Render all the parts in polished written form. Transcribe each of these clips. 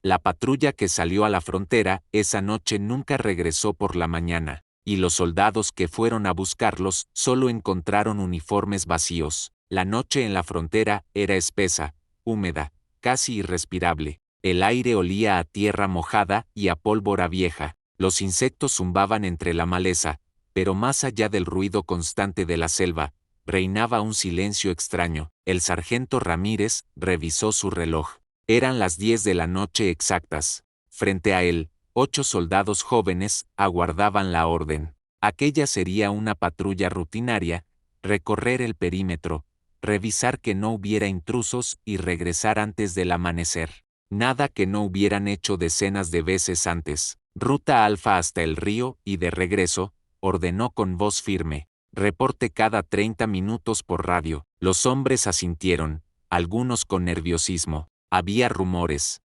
La patrulla que salió a la frontera esa noche nunca regresó por la mañana, y los soldados que fueron a buscarlos solo encontraron uniformes vacíos. La noche en la frontera era espesa, húmeda, casi irrespirable. El aire olía a tierra mojada y a pólvora vieja. Los insectos zumbaban entre la maleza, pero más allá del ruido constante de la selva, reinaba un silencio extraño. El sargento Ramírez revisó su reloj. Eran las 10 de la noche exactas. Frente a él, 8 soldados jóvenes aguardaban la orden. Aquella sería una patrulla rutinaria, recorrer el perímetro, revisar que no hubiera intrusos y regresar antes del amanecer. Nada que no hubieran hecho decenas de veces antes. Ruta Alfa hasta el río y de regreso, ordenó con voz firme. Reporte cada 30 minutos por radio. Los hombres asintieron, algunos con nerviosismo. Había rumores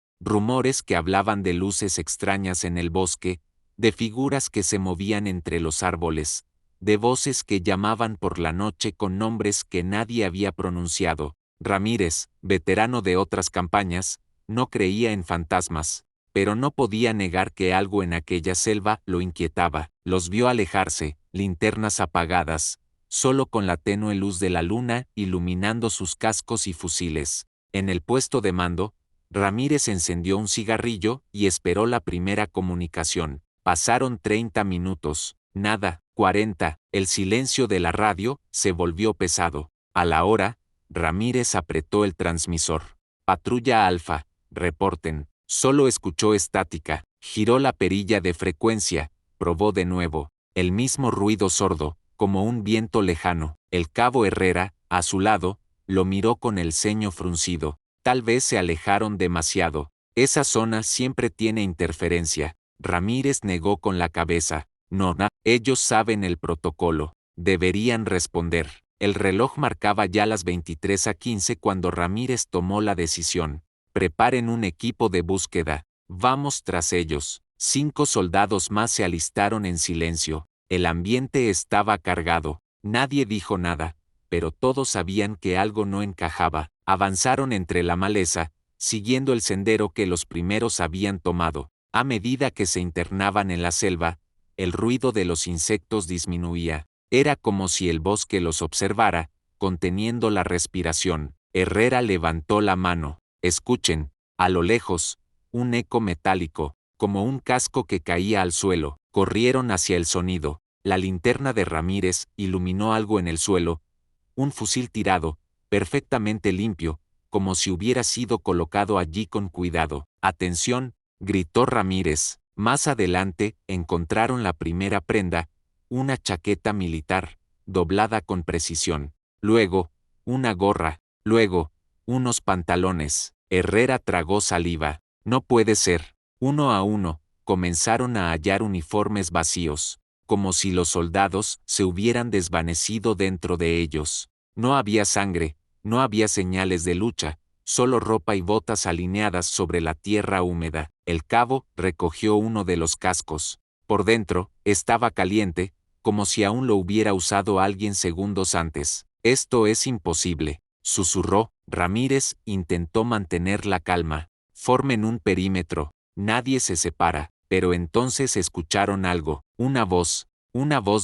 que hablaban de luces extrañas en el bosque, de figuras que se movían entre los árboles, de voces que llamaban por la noche con nombres que nadie había pronunciado. Ramírez, veterano de otras campañas, no creía en fantasmas, pero no podía negar que algo en aquella selva lo inquietaba. Los vio alejarse, linternas apagadas, solo con la tenue luz de la luna iluminando sus cascos y fusiles. En el puesto de mando, Ramírez encendió un cigarrillo y esperó la primera comunicación. Pasaron 30 minutos, nada, 40. El silencio de la radio se volvió pesado. A la hora, Ramírez apretó el transmisor. Patrulla Alfa, reporten. Solo escuchó estática. Giró la perilla de frecuencia, probó de nuevo. El mismo ruido sordo, como un viento lejano. El cabo Herrera, a su lado, lo miró con el ceño fruncido. Tal vez se alejaron demasiado. Esa zona siempre tiene interferencia. Ramírez negó con la cabeza. No, ellos saben el protocolo. Deberían responder. El reloj marcaba ya las 23:15 cuando Ramírez tomó la decisión. Preparen un equipo de búsqueda. Vamos tras ellos. 5 soldados más se alistaron en silencio. El ambiente estaba cargado. Nadie dijo nada, pero todos sabían que algo no encajaba. Avanzaron entre la maleza, siguiendo el sendero que los primeros habían tomado. A medida que se internaban en la selva, el ruido de los insectos disminuía. Era como si el bosque los observara, conteniendo la respiración. Herrera levantó la mano. Escuchen, a lo lejos, un eco metálico, como un casco que caía al suelo. Corrieron hacia el sonido. La linterna de Ramírez iluminó algo en el suelo, un fusil tirado, perfectamente limpio, como si hubiera sido colocado allí con cuidado. ¡Atención!, gritó Ramírez. Más adelante, encontraron la primera prenda, una chaqueta militar, doblada con precisión. Luego, una gorra. Luego, unos pantalones. Herrera tragó saliva. No puede ser. Uno a uno, comenzaron a hallar uniformes vacíos, como si los soldados se hubieran desvanecido dentro de ellos. No había sangre, no había señales de lucha, solo ropa y botas alineadas sobre la tierra húmeda. El cabo recogió uno de los cascos. Por dentro, estaba caliente, como si aún lo hubiera usado alguien segundos antes. Esto es imposible, susurró. Ramírez intentó mantener la calma. Formen un perímetro. Nadie se separa. Pero entonces escucharon algo. Una voz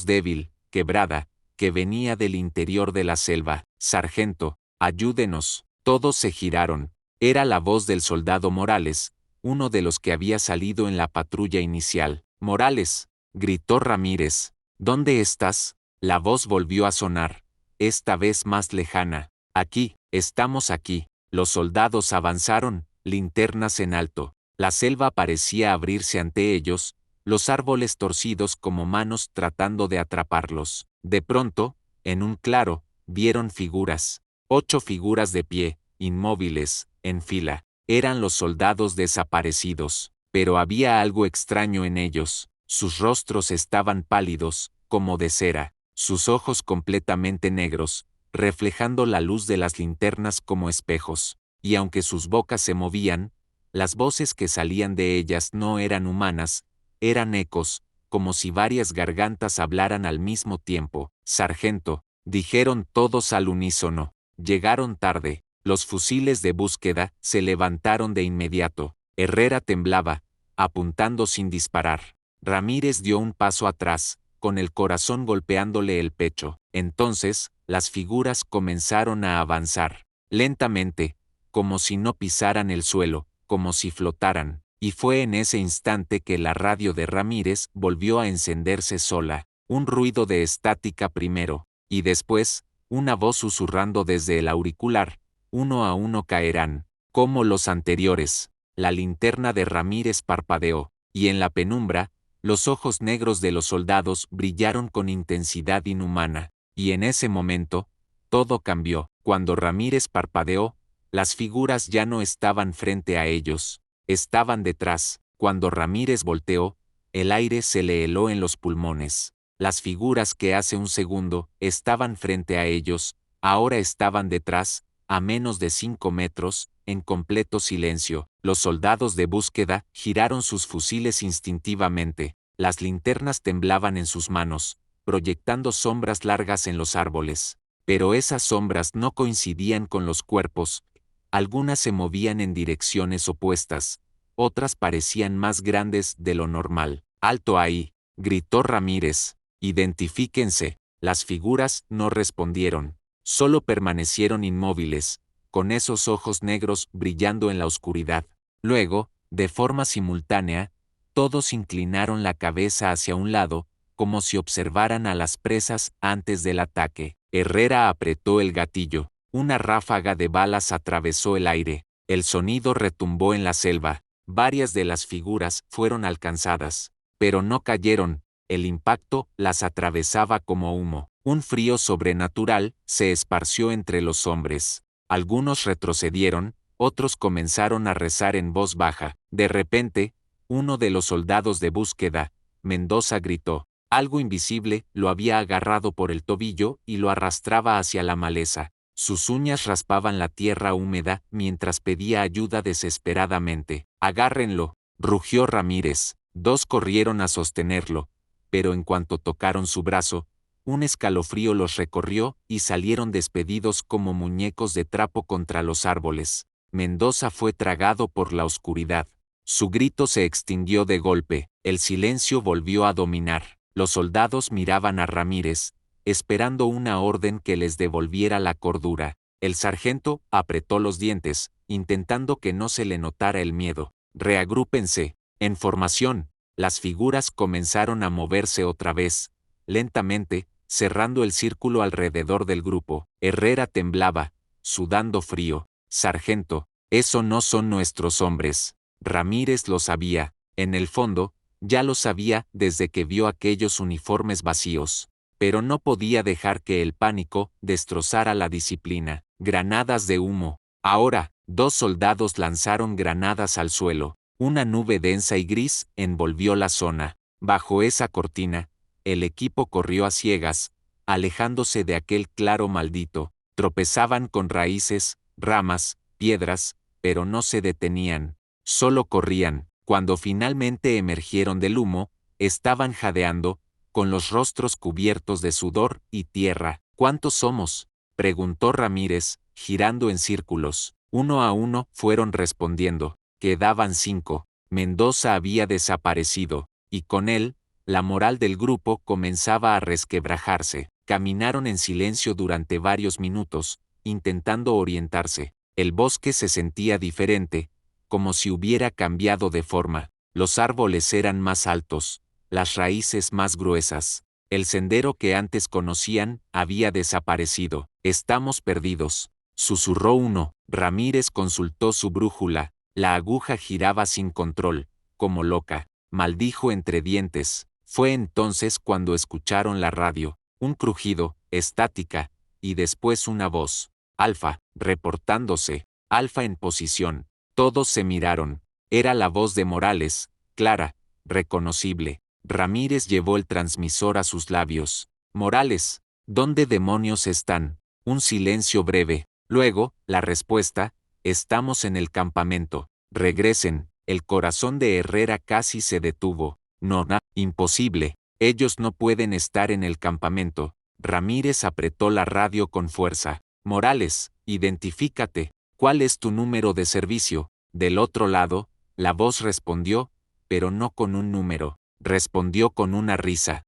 débil, quebrada, que venía del interior de la selva. Sargento, ayúdenos. Todos se giraron. Era la voz del soldado Morales, uno de los que había salido en la patrulla inicial. Morales, gritó Ramírez. ¿Dónde estás? La voz volvió a sonar, esta vez más lejana. Aquí, estamos aquí. Los soldados avanzaron, linternas en alto. La selva parecía abrirse ante ellos, los árboles torcidos como manos tratando de atraparlos. De pronto, en un claro, vieron figuras. 8 figuras de pie, inmóviles, en fila. Eran los soldados desaparecidos. Pero había algo extraño en ellos. Sus rostros estaban pálidos, como de cera, sus ojos completamente negros, reflejando la luz de las linternas como espejos. Y aunque sus bocas se movían, las voces que salían de ellas no eran humanas, eran ecos, como si varias gargantas hablaran al mismo tiempo. Sargento, dijeron todos al unísono. Llegaron tarde. Los fusiles de búsqueda se levantaron de inmediato. Herrera temblaba, apuntando sin disparar. Ramírez dio un paso atrás, con el corazón golpeándole el pecho. Entonces, las figuras comenzaron a avanzar, lentamente, como si no pisaran el suelo, como si flotaran, y fue en ese instante que la radio de Ramírez volvió a encenderse sola. Un ruido de estática primero, y después, una voz susurrando desde el auricular: uno a uno caerán, como los anteriores. La linterna de Ramírez parpadeó, y en la penumbra, los ojos negros de los soldados brillaron con intensidad inhumana, y en ese momento, todo cambió. Cuando Ramírez parpadeó, las figuras ya no estaban frente a ellos, estaban detrás. Cuando Ramírez volteó, el aire se le heló en los pulmones. Las figuras que hace un segundo estaban frente a ellos, ahora estaban detrás, a menos de 5 metros, en completo silencio. Los soldados de búsqueda giraron sus fusiles instintivamente. Las linternas temblaban en sus manos, proyectando sombras largas en los árboles. Pero esas sombras no coincidían con los cuerpos. Algunas se movían en direcciones opuestas, otras parecían más grandes de lo normal. «¡Alto ahí!», gritó Ramírez. «Identifíquense». Las figuras no respondieron, solo permanecieron inmóviles, con esos ojos negros brillando en la oscuridad. Luego, de forma simultánea, todos inclinaron la cabeza hacia un lado, como si observaran a las presas antes del ataque. Herrera apretó el gatillo. Una ráfaga de balas atravesó el aire. El sonido retumbó en la selva. Varias de las figuras fueron alcanzadas, pero no cayeron. El impacto las atravesaba como humo. Un frío sobrenatural se esparció entre los hombres. Algunos retrocedieron, otros comenzaron a rezar en voz baja. De repente, uno de los soldados de búsqueda, Mendoza, gritó. Algo invisible lo había agarrado por el tobillo y lo arrastraba hacia la maleza. Sus uñas raspaban la tierra húmeda mientras pedía ayuda desesperadamente. «Agárrenlo», rugió Ramírez. Dos corrieron a sostenerlo, pero en cuanto tocaron su brazo, un escalofrío los recorrió y salieron despedidos como muñecos de trapo contra los árboles. Mendoza fue tragado por la oscuridad. Su grito se extinguió de golpe. El silencio volvió a dominar. Los soldados miraban a Ramírez, esperando una orden que les devolviera la cordura. El sargento apretó los dientes, intentando que no se le notara el miedo. «Reagrúpense, en formación». Las figuras comenzaron a moverse otra vez, lentamente, cerrando el círculo alrededor del grupo. Herrera temblaba, sudando frío. «Sargento, eso no son nuestros hombres». Ramírez lo sabía, en el fondo, ya lo sabía desde que vio aquellos uniformes vacíos. Pero no podía dejar que el pánico destrozara la disciplina. Granadas de humo. Ahora, dos soldados lanzaron granadas al suelo. Una nube densa y gris envolvió la zona. Bajo esa cortina, el equipo corrió a ciegas, alejándose de aquel claro maldito. Tropezaban con raíces, ramas, piedras, pero no se detenían. Solo corrían. Cuando finalmente emergieron del humo, estaban jadeando, con los rostros cubiertos de sudor y tierra. «¿Cuántos somos?», preguntó Ramírez, girando en círculos. Uno a uno fueron respondiendo. Quedaban 5. Mendoza había desaparecido, y con él, la moral del grupo comenzaba a resquebrajarse. Caminaron en silencio durante varios minutos, intentando orientarse. El bosque se sentía diferente, como si hubiera cambiado de forma. Los árboles eran más altos, las raíces más gruesas. El sendero que antes conocían había desaparecido. «Estamos perdidos», susurró uno. Ramírez consultó su brújula. La aguja giraba sin control, como loca. Maldijo entre dientes. Fue entonces cuando escucharon la radio. Un crujido, estática, y después una voz. «Alfa», reportándose. «Alfa en posición». Todos se miraron. Era la voz de Morales, clara, reconocible. Ramírez llevó el transmisor a sus labios. «Morales, ¿dónde demonios están?». Un silencio breve. Luego, la respuesta: «Estamos en el campamento. Regresen». El corazón de Herrera casi se detuvo. «No, imposible. Ellos no pueden estar en el campamento». Ramírez apretó la radio con fuerza. «Morales, identifícate. ¿Cuál es tu número de servicio?». Del otro lado, La voz respondió, pero no con un número. Respondió con una risa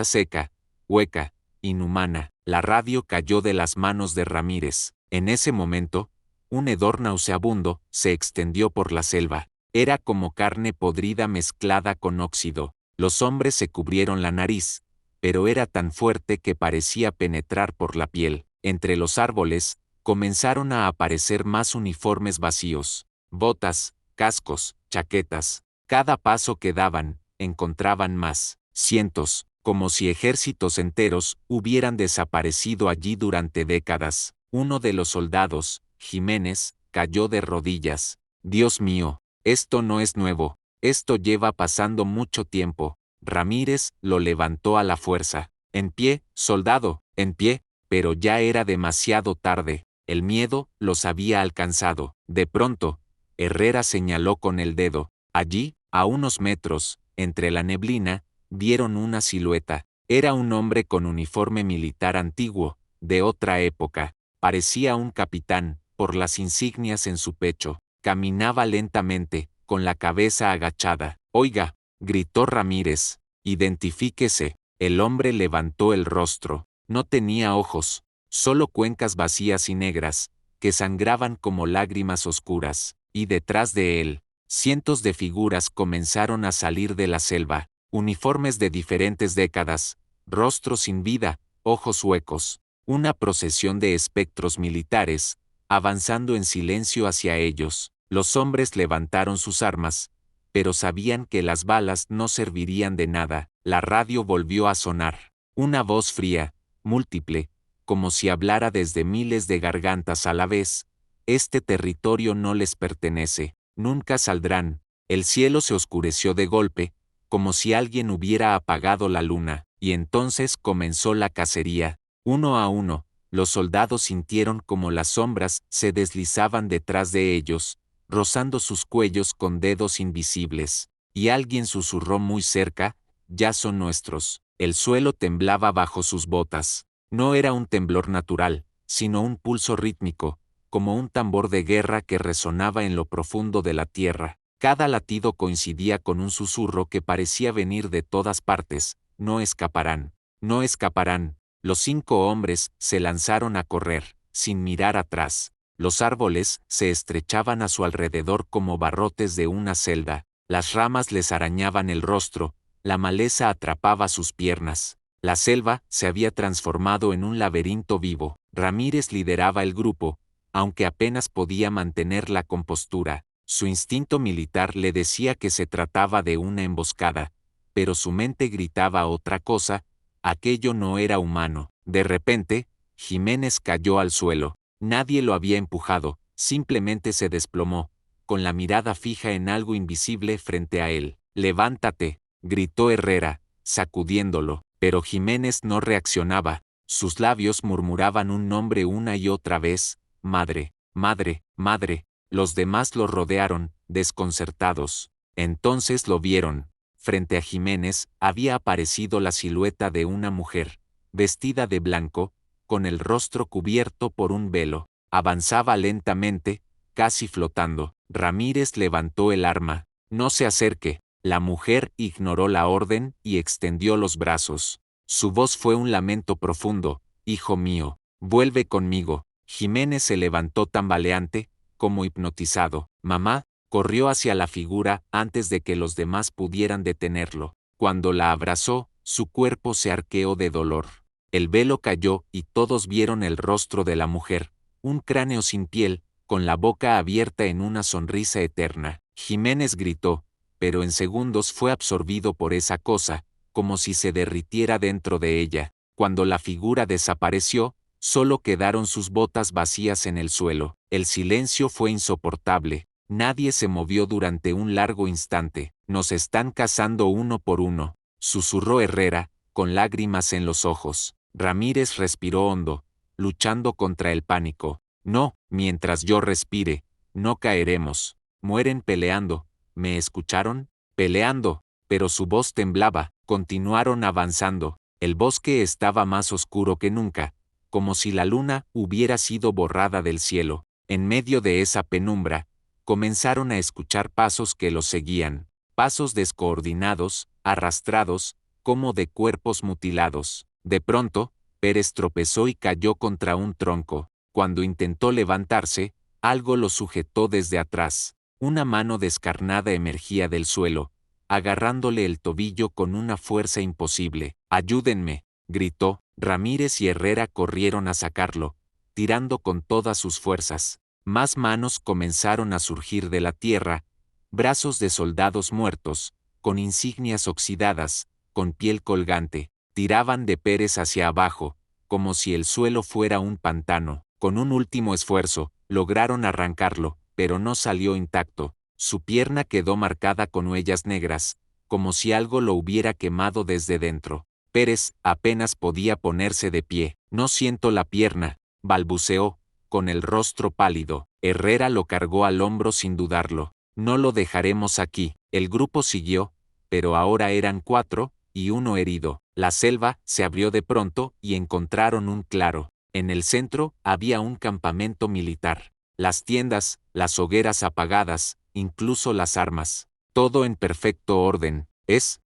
seca, hueca, inhumana. La radio cayó de las manos de Ramírez. En ese momento, un hedor nauseabundo se extendió por la selva. Era como carne podrida mezclada con óxido. Los hombres se cubrieron la nariz, pero era tan fuerte que parecía penetrar por la piel. Entre los árboles, comenzaron a aparecer más uniformes vacíos. Botas, cascos, chaquetas. Cada paso que daban, encontraban más. Cientos, como si ejércitos enteros hubieran desaparecido allí durante décadas. Uno de los soldados, Jiménez, cayó de rodillas. Dios mío, esto no es nuevo, esto lleva pasando mucho tiempo. Ramírez lo levantó a la fuerza. En pie, soldado, en pie, pero ya era demasiado tarde. El miedo los había alcanzado. De pronto, Herrera señaló con el dedo. Allí, a unos metros, entre la neblina, vieron una silueta. Era un hombre con uniforme militar antiguo, de otra época. Parecía un capitán, por las insignias en su pecho. Caminaba lentamente, con la cabeza agachada. Oiga, gritó Ramírez, identifíquese. El hombre levantó el rostro. No tenía ojos, solo cuencas vacías y negras, que sangraban como lágrimas oscuras. Y detrás de él, cientos de figuras comenzaron a salir de la selva, uniformes de diferentes décadas, rostros sin vida, ojos huecos, una procesión de espectros militares, avanzando en silencio hacia ellos. Los hombres levantaron sus armas, pero sabían que las balas no servirían de nada. La radio volvió a sonar. Una voz fría, múltiple, como si hablara desde miles de gargantas a la vez. Este territorio no les pertenece, nunca saldrán. El cielo se oscureció de golpe, como si alguien hubiera apagado la luna, y entonces comenzó la cacería. Uno a uno, los soldados sintieron como las sombras se deslizaban detrás de ellos, rozando sus cuellos con dedos invisibles, y alguien susurró muy cerca, ya son nuestros. El suelo temblaba bajo sus botas. No era un temblor natural, sino un pulso rítmico, como un tambor de guerra que resonaba en lo profundo de la tierra. Cada latido coincidía con un susurro que parecía venir de todas partes. No escaparán, no escaparán. Los 5 hombres se lanzaron a correr, sin mirar atrás. Los árboles se estrechaban a su alrededor como barrotes de una celda. Las ramas les arañaban el rostro, la maleza atrapaba sus piernas. La selva se había transformado en un laberinto vivo. Ramírez lideraba el grupo, aunque apenas podía mantener la compostura. Su instinto militar le decía que se trataba de una emboscada, pero su mente gritaba otra cosa, aquello no era humano. De repente, Jiménez cayó al suelo. Nadie lo había empujado, simplemente se desplomó, con la mirada fija en algo invisible frente a él. «Levántate», gritó Herrera, sacudiéndolo, pero Jiménez no reaccionaba. Sus labios murmuraban un nombre una y otra vez: «Madre, madre, madre». Los demás lo rodearon, desconcertados. Entonces lo vieron. Frente a Jiménez había aparecido la silueta de una mujer, vestida de blanco, con el rostro cubierto por un velo. Avanzaba lentamente, casi flotando. Ramírez levantó el arma. «No se acerque». La mujer ignoró la orden y extendió los brazos. Su voz fue un lamento profundo: «Hijo mío, vuelve conmigo». Jiménez se levantó tambaleante, como hipnotizado. «Mamá», corrió hacia la figura antes de que los demás pudieran detenerlo. Cuando la abrazó, su cuerpo se arqueó de dolor. El velo cayó y todos vieron el rostro de la mujer, un cráneo sin piel, con la boca abierta en una sonrisa eterna. Jiménez gritó, pero en segundos fue absorbido por esa cosa, como si se derritiera dentro de ella. Cuando la figura desapareció, solo quedaron sus botas vacías en el suelo. El silencio fue insoportable. Nadie se movió durante un largo instante. «Nos están cazando uno por uno», susurró Herrera, con lágrimas en los ojos. Ramírez respiró hondo, luchando contra el pánico. «No, mientras yo respire, no caeremos. Mueren peleando». «¿Me escucharon? Peleando». Pero su voz temblaba. Continuaron avanzando. El bosque estaba más oscuro que nunca, como si la luna hubiera sido borrada del cielo. En medio de esa penumbra, comenzaron a escuchar pasos que los seguían, pasos descoordinados, arrastrados, como de cuerpos mutilados. De pronto, Pérez tropezó y cayó contra un tronco. Cuando intentó levantarse, algo lo sujetó desde atrás. Una mano descarnada emergía del suelo, agarrándole el tobillo con una fuerza imposible. «¡Ayúdenme!», gritó. Ramírez y Herrera corrieron a sacarlo, tirando con todas sus fuerzas. Más manos comenzaron a surgir de la tierra, brazos de soldados muertos, con insignias oxidadas, con piel colgante, tiraban de Pérez hacia abajo, como si el suelo fuera un pantano. Con un último esfuerzo, lograron arrancarlo, pero no salió intacto. Su pierna quedó marcada con huellas negras, como si algo lo hubiera quemado desde dentro. Pérez apenas podía ponerse de pie. «No siento la pierna», balbuceó, con el rostro pálido. Herrera lo cargó al hombro sin dudarlo. «No lo dejaremos aquí». El grupo siguió, pero ahora eran 4, y uno herido. La selva se abrió de pronto y encontraron un claro. En el centro había un campamento militar. Las tiendas, las hogueras apagadas, incluso las armas. Todo en perfecto orden. Es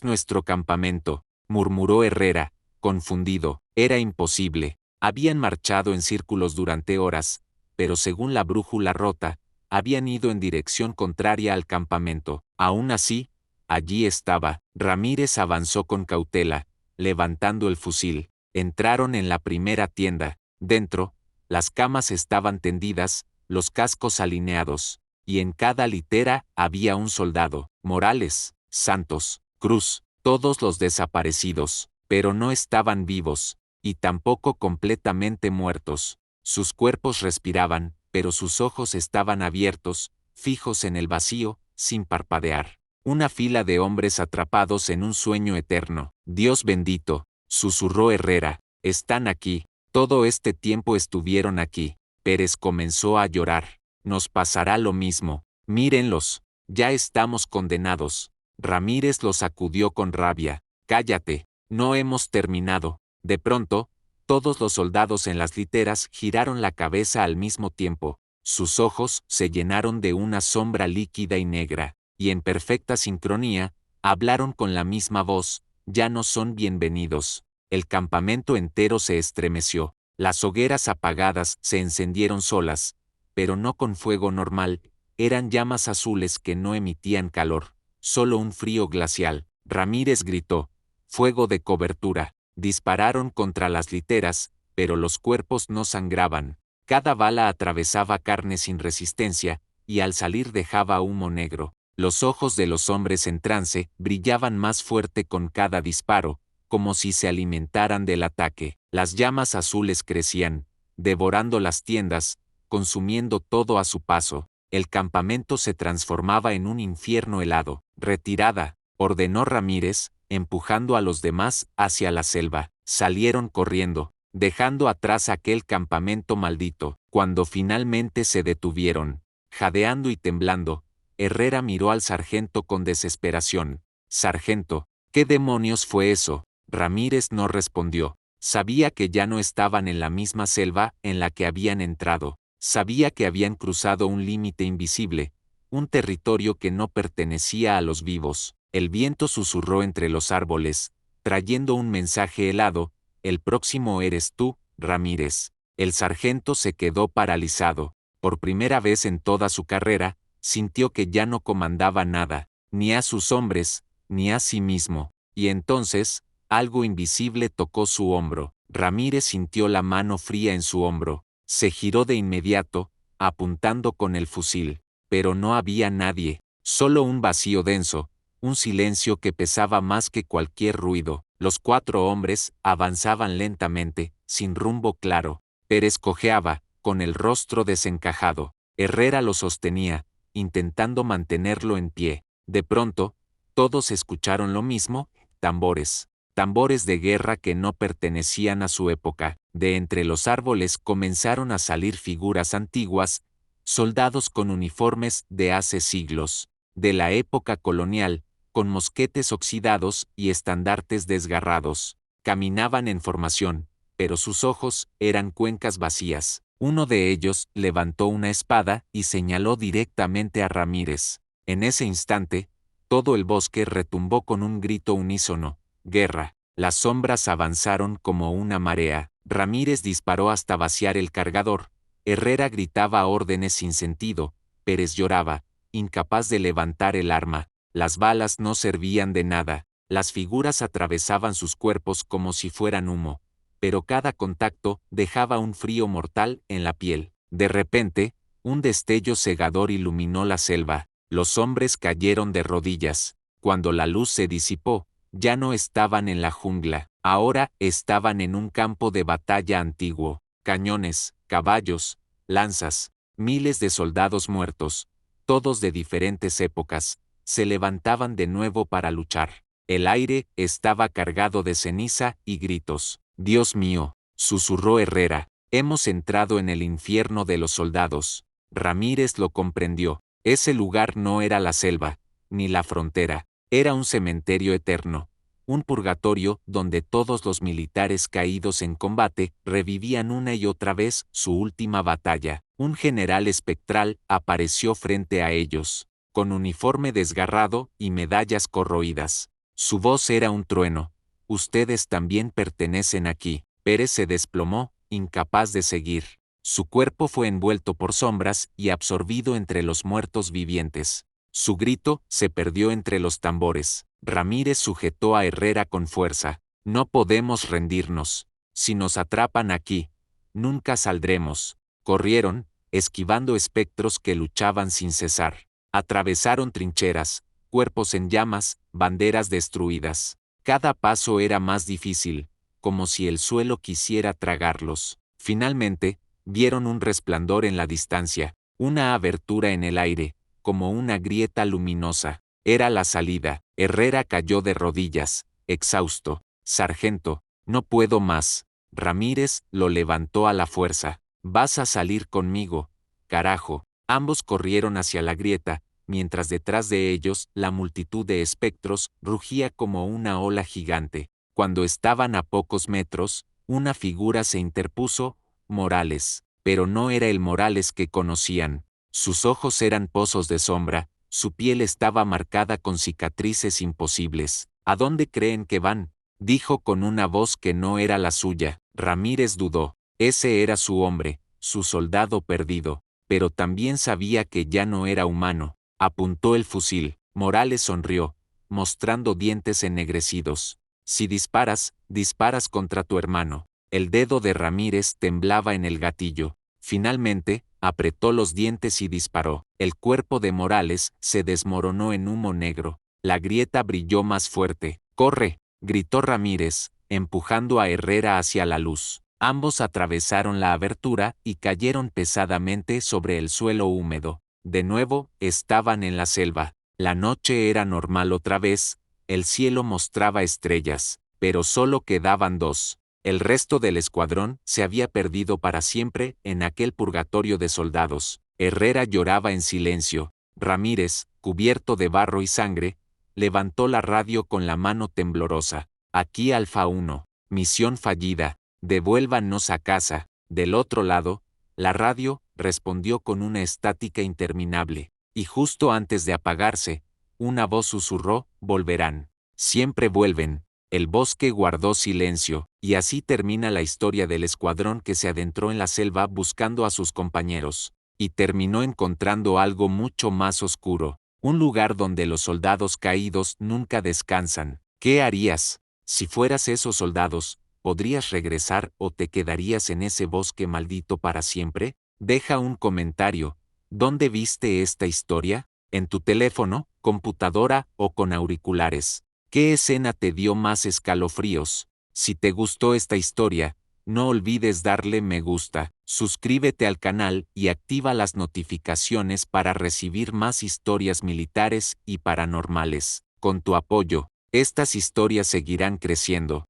nuestro campamento», murmuró Herrera, confundido. Era imposible. Habían marchado en círculos durante horas, pero según la brújula rota, habían ido en dirección contraria al campamento. Aún así, allí estaba. Ramírez avanzó con cautela, levantando el fusil. Entraron en la primera tienda. Dentro, las camas estaban tendidas, los cascos alineados, y en cada litera había un soldado. Morales, Santos, Cruz, todos los desaparecidos, pero no estaban vivos, y tampoco completamente muertos. Sus cuerpos respiraban, pero sus ojos estaban abiertos, fijos en el vacío, sin parpadear. Una fila de hombres atrapados en un sueño eterno. «Dios bendito», susurró Herrera, «están aquí. Todo este tiempo estuvieron aquí». Pérez comenzó a llorar. «Nos pasará lo mismo. Mírenlos. Ya estamos condenados». Ramírez lo sacudió con rabia. «Cállate. No hemos terminado». De pronto, todos los soldados en las literas giraron la cabeza al mismo tiempo. Sus ojos se llenaron de una sombra líquida y negra, y en perfecta sincronía, hablaron con la misma voz: «Ya no son bienvenidos». El campamento entero se estremeció. Las hogueras apagadas se encendieron solas, pero no con fuego normal, eran llamas azules que no emitían calor, solo un frío glacial. Ramírez gritó: «Fuego de cobertura». Dispararon contra las literas, pero los cuerpos no sangraban. Cada bala atravesaba carne sin resistencia, y al salir dejaba humo negro. Los ojos de los hombres en trance brillaban más fuerte con cada disparo, como si se alimentaran del ataque. Las llamas azules crecían, devorando las tiendas, consumiendo todo a su paso. El campamento se transformaba en un infierno helado. «Retirada», ordenó Ramírez, empujando a los demás hacia la selva. Salieron corriendo, dejando atrás aquel campamento maldito. Cuando finalmente se detuvieron, jadeando y temblando, Herrera miró al sargento con desesperación. «Sargento, ¿qué demonios fue eso?». Ramírez no respondió. Sabía que ya no estaban en la misma selva en la que habían entrado. Sabía que habían cruzado un límite invisible, un territorio que no pertenecía a los vivos. El viento susurró entre los árboles, trayendo un mensaje helado: «El próximo eres tú, Ramírez». El sargento se quedó paralizado. Por primera vez en toda su carrera, sintió que ya no comandaba nada, ni a sus hombres, ni a sí mismo. Y entonces, algo invisible tocó su hombro. Ramírez sintió la mano fría en su hombro. Se giró de inmediato, apuntando con el fusil. Pero no había nadie, solo un vacío denso, un silencio que pesaba más que cualquier ruido. Los 4 hombres avanzaban lentamente, sin rumbo claro. Pérez cojeaba, con el rostro desencajado. Herrera lo sostenía, intentando mantenerlo en pie. De pronto, todos escucharon lo mismo: tambores. Tambores de guerra que no pertenecían a su época. De entre los árboles comenzaron a salir figuras antiguas, soldados con uniformes de hace siglos, de la época colonial, con mosquetes oxidados y estandartes desgarrados. Caminaban en formación, pero sus ojos eran cuencas vacías. Uno de ellos levantó una espada y señaló directamente a Ramírez. En ese instante, todo el bosque retumbó con un grito unísono: ¡guerra! Las sombras avanzaron como una marea. Ramírez disparó hasta vaciar el cargador. Herrera gritaba órdenes sin sentido. Pérez lloraba, incapaz de levantar el arma. Las balas no servían de nada. Las figuras atravesaban sus cuerpos como si fueran humo, pero cada contacto dejaba un frío mortal en la piel. De repente, un destello cegador iluminó la selva. Los hombres cayeron de rodillas. Cuando la luz se disipó, ya no estaban en la jungla, ahora estaban en un campo de batalla antiguo. Cañones, caballos, lanzas, miles de soldados muertos, todos de diferentes épocas, se levantaban de nuevo para luchar. El aire estaba cargado de ceniza y gritos. «Dios mío», susurró Herrera, «hemos entrado en el infierno de los soldados». Ramírez lo comprendió. Ese lugar no era la selva, ni la frontera, era un cementerio eterno, un purgatorio donde todos los militares caídos en combate revivían una y otra vez su última batalla. Un general espectral apareció frente a ellos, con uniforme desgarrado y medallas corroídas. Su voz era un trueno. «Ustedes también pertenecen aquí». Pérez se desplomó, incapaz de seguir. Su cuerpo fue envuelto por sombras y absorbido entre los muertos vivientes. Su grito se perdió entre los tambores. Ramírez sujetó a Herrera con fuerza. «No podemos rendirnos. Si nos atrapan aquí, nunca saldremos». Corrieron, esquivando espectros que luchaban sin cesar. Atravesaron trincheras, cuerpos en llamas, banderas destruidas. Cada paso era más difícil, como si el suelo quisiera tragarlos. Finalmente, vieron un resplandor en la distancia, una abertura en el aire, como una grieta luminosa. Era la salida. Herrera cayó de rodillas, exhausto. «Sargento, no puedo más». Ramírez lo levantó a la fuerza. «Vas a salir conmigo, carajo». Ambos corrieron hacia la grieta, mientras detrás de ellos la multitud de espectros rugía como una ola gigante. Cuando estaban a pocos metros, una figura se interpuso: Morales. Pero no era el Morales que conocían. Sus ojos eran pozos de sombra, su piel estaba marcada con cicatrices imposibles. «¿A dónde creen que van?», dijo con una voz que no era la suya. Ramírez dudó. Ese era su hombre, su soldado perdido, pero también sabía que ya no era humano. Apuntó el fusil. Morales sonrió, mostrando dientes ennegrecidos. «Si disparas, disparas contra tu hermano». El dedo de Ramírez temblaba en el gatillo. Finalmente, apretó los dientes y disparó. El cuerpo de Morales se desmoronó en humo negro. La grieta brilló más fuerte. «¡Corre!», gritó Ramírez, empujando a Herrera hacia la luz. Ambos atravesaron la abertura y cayeron pesadamente sobre el suelo húmedo. De nuevo, estaban en la selva. La noche era normal otra vez, el cielo mostraba estrellas, pero solo quedaban dos. El resto del escuadrón se había perdido para siempre en aquel purgatorio de soldados. Herrera lloraba en silencio. Ramírez, cubierto de barro y sangre, levantó la radio con la mano temblorosa. «Aquí Alfa 1, misión fallida, devuélvanos a casa». Del otro lado, la radio respondió con una estática interminable, y justo antes de apagarse, una voz susurró: «Volverán. Siempre vuelven». El bosque guardó silencio, y así termina la historia del escuadrón que se adentró en la selva buscando a sus compañeros, y terminó encontrando algo mucho más oscuro, un lugar donde los soldados caídos nunca descansan. ¿Qué harías? Si fueras esos soldados, ¿podrías regresar o te quedarías en ese bosque maldito para siempre? Deja un comentario. ¿Dónde viste esta historia? ¿En tu teléfono, computadora o con auriculares? ¿Qué escena te dio más escalofríos? Si te gustó esta historia, no olvides darle me gusta, suscríbete al canal y activa las notificaciones para recibir más historias militares y paranormales. Con tu apoyo, estas historias seguirán creciendo.